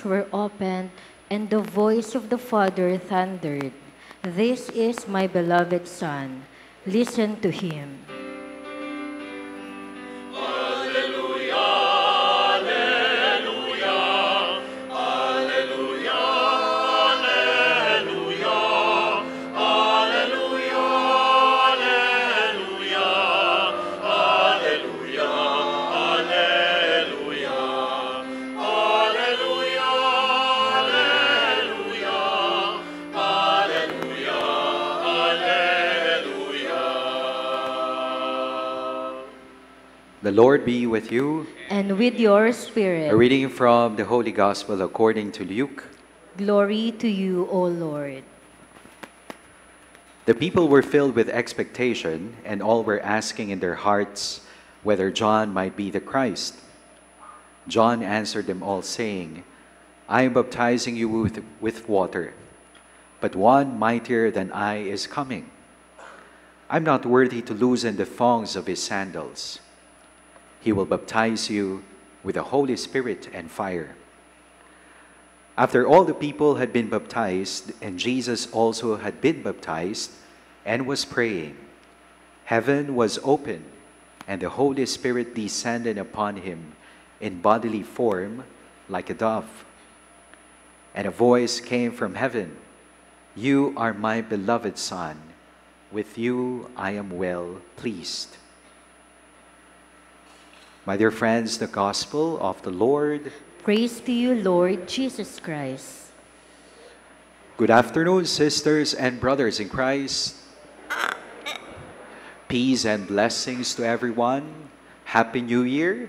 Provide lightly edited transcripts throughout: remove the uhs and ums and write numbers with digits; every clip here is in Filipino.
were opened, and the voice of the Father thundered, "This is my beloved Son. Listen to him." The Lord be with you. And with your spirit. A reading from the Holy Gospel according to Luke. Glory to you, O Lord. The people were filled with expectation, and all were asking in their hearts whether John might be the Christ. John answered them all, saying, "I am baptizing you with water, but one mightier than I is coming. I'm not worthy to loosen the thongs of his sandals. He will baptize you with the Holy Spirit and fire." After all the people had been baptized, and Jesus also had been baptized and was praying, heaven was opened, and the Holy Spirit descended upon him in bodily form like a dove. And a voice came from heaven, "You are my beloved Son. With you I am well pleased." My dear friends, the Gospel of the Lord. Praise to you, Lord Jesus Christ. Good afternoon, sisters and brothers in Christ. Peace and blessings to everyone. Happy New Year.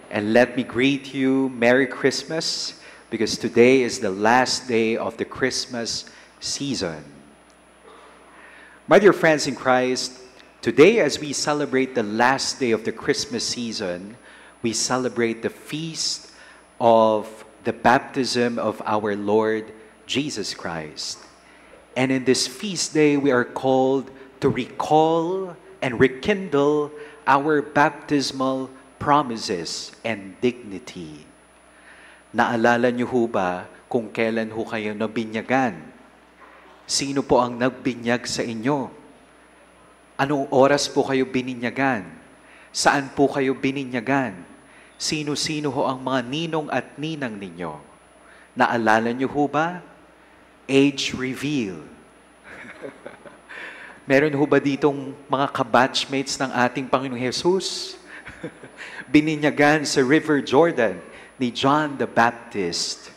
And let me greet you Merry Christmas, because today is the last day of the Christmas season. My dear friends in Christ, today, as we celebrate the last day of the Christmas season, we celebrate the feast of the baptism of our Lord Jesus Christ. And in this feast day, we are called to recall and rekindle our baptismal promises and dignity. Naalala niyo ho ba kung kailan ho kayo nabinyagan? Sino po ang nagbinyag sa inyo? Anong oras po kayo bininyagan? Saan po kayo bininyagan? Sino-sino ho ang mga ninong at ninang ninyo? Naalala niyo ho ba? Age reveal. Meron ho ba ditong mga kabatchmates ng ating Panginoong Jesus? Bininyagan sa River Jordan ni John the Baptist.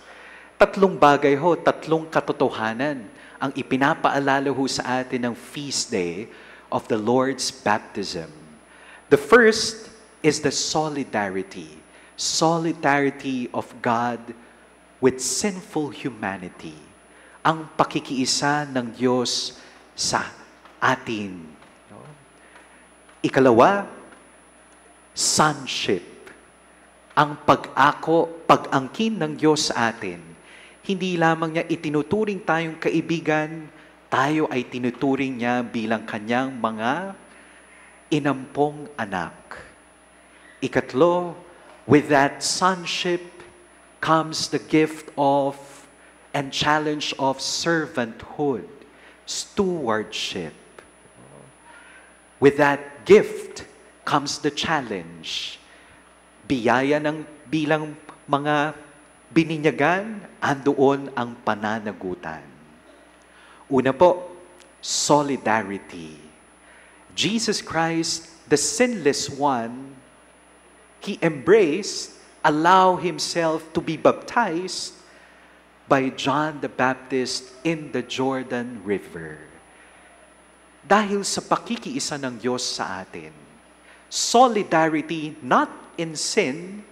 Tatlong bagay ho, tatlong katotohanan ang ipinapaalala ho sa atin ng feast day of the Lord's baptism. The first is the solidarity of God with sinful humanity. Ang pakikiisa ng Diyos sa atin. Ikalawa, sonship. Ang pag-angkin ng Diyos sa atin. Hindi lamang niya itinuturing tayong kaibigan, tayo ay tinuturing niya bilang kanyang mga inampong anak. Ikatlo, with that sonship comes the gift of and challenge of servanthood, stewardship. With that gift comes the challenge. Biyaya ng bilang mga bininyagan, andoon ang pananagutan. Una po, solidarity. Jesus Christ, the sinless one, He embraced, allowed Himself to be baptized by John the Baptist in the Jordan River. Dahil sa pakikiisa ng Diyos sa atin. Solidarity not in sin,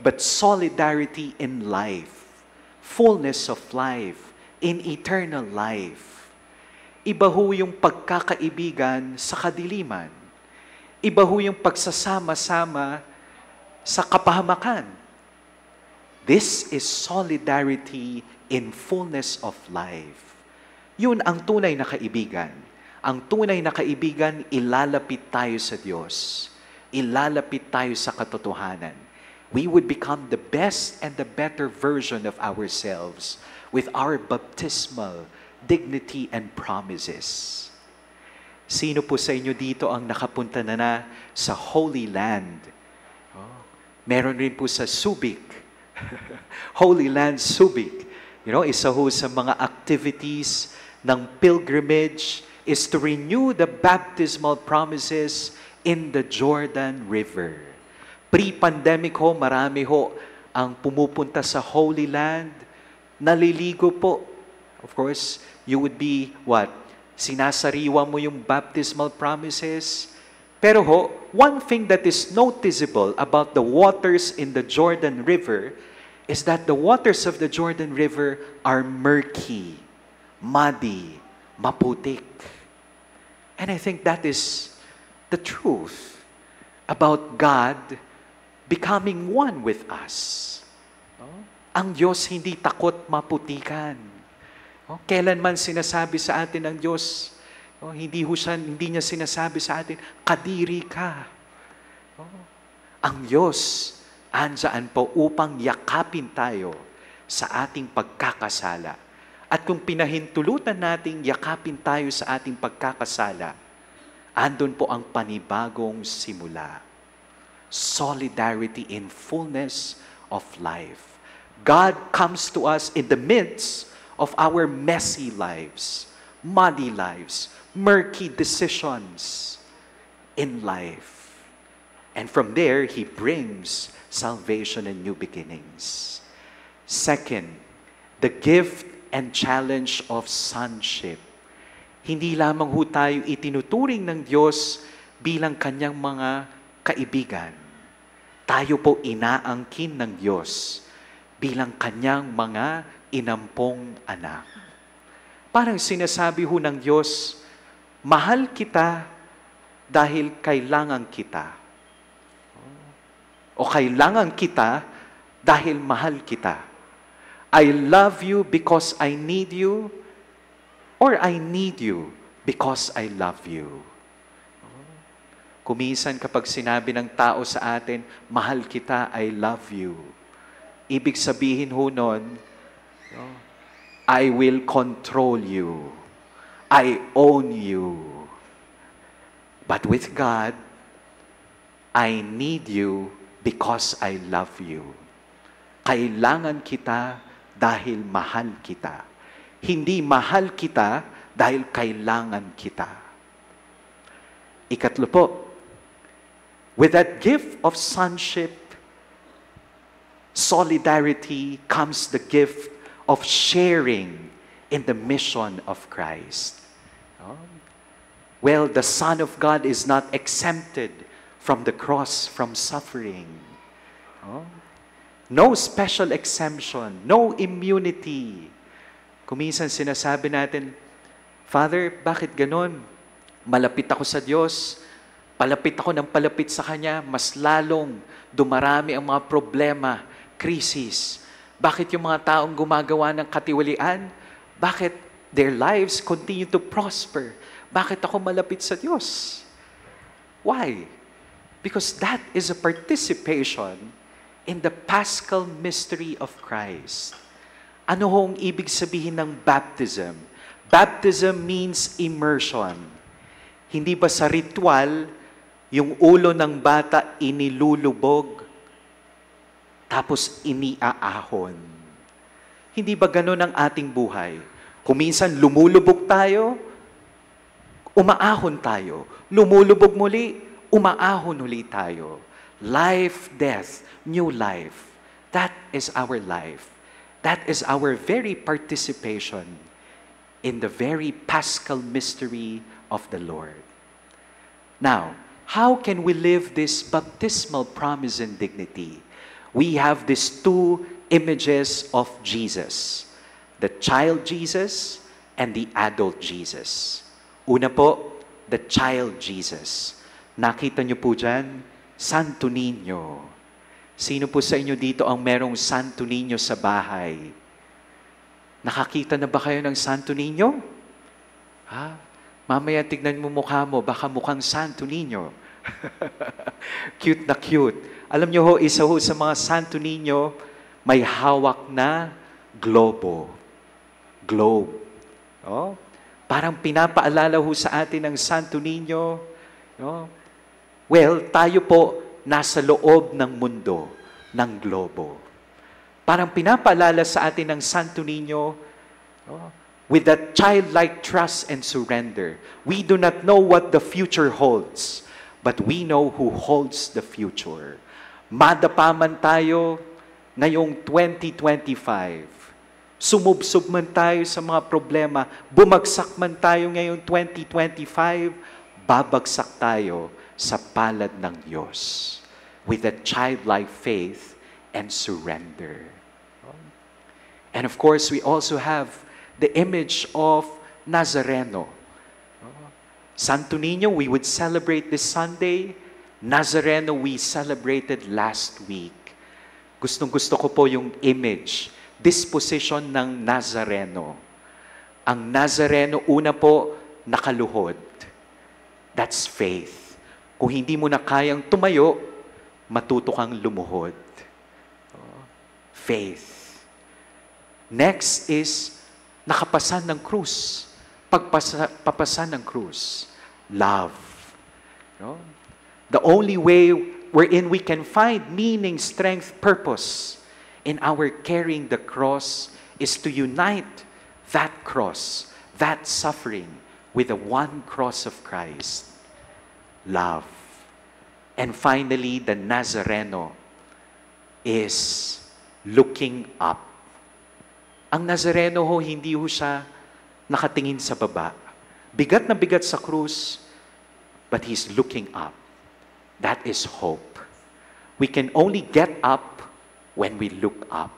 but solidarity in life. Fullness of life, in eternal life. Iba ho yung pagkakaibigan sa kadiliman. Iba ho yung pagsasama-sama sa kapahamakan. This is solidarity in fullness of life. Yun ang tunay na kaibigan. Ang tunay na kaibigan, ilalapit tayo sa Diyos. Ilalapit tayo sa katotohanan. we would become the best and the better version of ourselves with our baptismal dignity and promises. Sino po sa inyo dito ang nakapunta na sa Holy Land? Meron rin po sa Subic. Holy Land Subic. Isa ho sa mga activities ng pilgrimage is to renew the baptismal promises in the Jordan River. Pre-pandemic ho, marami ho ang pumupunta sa Holy Land, naliligo po. Of course, you would be what? Sinasariwa mo yung baptismal promises. Pero ho, one thing that is noticeable about the waters in the Jordan River is that the waters of the Jordan River are murky, muddy, maputik. And I think that is the truth about God becoming one with us. Ang Diyos hindi takot maputikan. Kailanman sinasabi sa atin ng Diyos, hindi niya sinasabi sa atin, kadiri ka. Ang Diyos, andyan po upang yakapin tayo sa ating pagkakasala. At kung pinahintulutan nating yakapin tayo sa ating pagkakasala, andun po ang panibagong simula. Solidarity in fullness of life. God comes to us in the midst of our messy lives, muddy lives, murky decisions in life. And from there, He brings salvation and new beginnings. Second, the gift and challenge of sonship. Hindi lamang ho tayo itinuturing ng Diyos bilang Kanyang mga kaibigan. Tayo po inaangkin ng Diyos bilang Kanyang mga inampong anak. Parang sinasabi ho ng Diyos, mahal kita dahil kailangan kita. O kailangan kita dahil mahal kita. I love you because I need you, or I need you because I love you. Kuminsan kapag sinabi ng tao sa atin, mahal kita, I love you. Ibig sabihin ho nun, I will control you. I own you. But with God, I need you because I love you. Kailangan kita dahil mahal kita. Hindi mahal kita dahil kailangan kita. Ikatlo po, with that gift of sonship, solidarity comes the gift of sharing in the mission of Christ. Well, the Son of God is not exempted from the cross, from suffering. No special exemption, no immunity. Kuminsan sinasabi natin, Father, bakit ganon? Malapit ako sa Diyos, palapit ako ng palapit sa Kanya, mas lalong dumarami ang mga problema, krisis. Bakit yung mga taong gumagawa ng katiwalian? Bakit their lives continue to prosper? Bakit ako malapit sa Diyos? Why? Because that is a participation in the Paschal mystery of Christ. Ano hong ibig sabihin ng baptism? Baptism means immersion. Hindi ba sa ritual, yung ulo ng bata inilulubog, tapos iniaahon? Hindi ba ganun ang ating buhay? Kuminsan lumulubog tayo, umaahon tayo. Lumulubog muli, umaahon uli tayo. Life, death, new life. That is our life. That is our very participation in the very Paschal mystery of the Lord. Now, how can we live this baptismal promise and dignity? We have these two images of Jesus, the child Jesus and the adult Jesus. Una po, the child Jesus. Nakita niyo po dyan, Santo Niño. Sino po sa inyo dito ang merong Santo Niño sa bahay? Nakakita na ba kayo ng Santo Niño? Mamaya tignan mo mukha mo, baka mukhang Santo Niño. Cute na cute. Alam nyo ho, isa ho sa mga Santo Niño, may hawak na globe. Oh? Parang pinapaalala ho sa atin ng Santo Niño, no? Well, tayo po nasa loob ng mundo ng globo. Parang pinapaalala sa atin ng Santo Niño, no? With that childlike trust and surrender. We do not know what the future holds, but we know who holds the future. Madapa man tayo ngayong 2025. Sumubsob man tayo sa mga problema, bumagsak man tayo ngayong 2025, babagsak tayo sa palad ng Diyos with a childlike faith and surrender. And of course, we also have the image of Nazareno. Santo Niño, we would celebrate this Sunday. Nazareno, we celebrated last week. Gustong-gusto ko po yung image, disposition ng Nazareno. Ang Nazareno, una po, nakaluhod. That's faith. Kung hindi mo na kayang tumayo, matuto kang lumuhod. Faith. Next is, nakapasan ng krus. Papasan ng krus. Love. No? The only way wherein we can find meaning, strength, purpose in our carrying the cross is to unite that cross, that suffering, with the one cross of Christ. Love. And finally, the Nazareno is looking up. Ang Nazareno ho, hindi ho siya nakatingin sa baba. Bigat na bigat sa krus, but he's looking up. That is hope. We can only get up when we look up.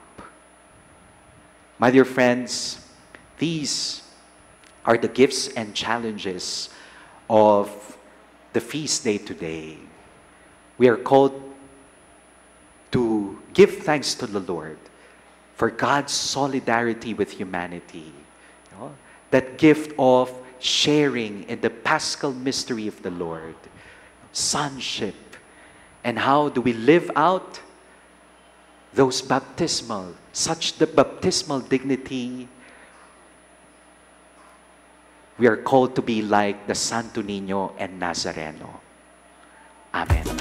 My dear friends, these are the gifts and challenges of the feast day today. We are called to give thanks to the Lord for God's solidarity with humanity. You know, that gift of sharing in the paschal mystery of the Lord, sonship, and how do we live out those baptismal, such the baptismal dignity. We are called to be like the Santo Niño and Nazareno. Amen.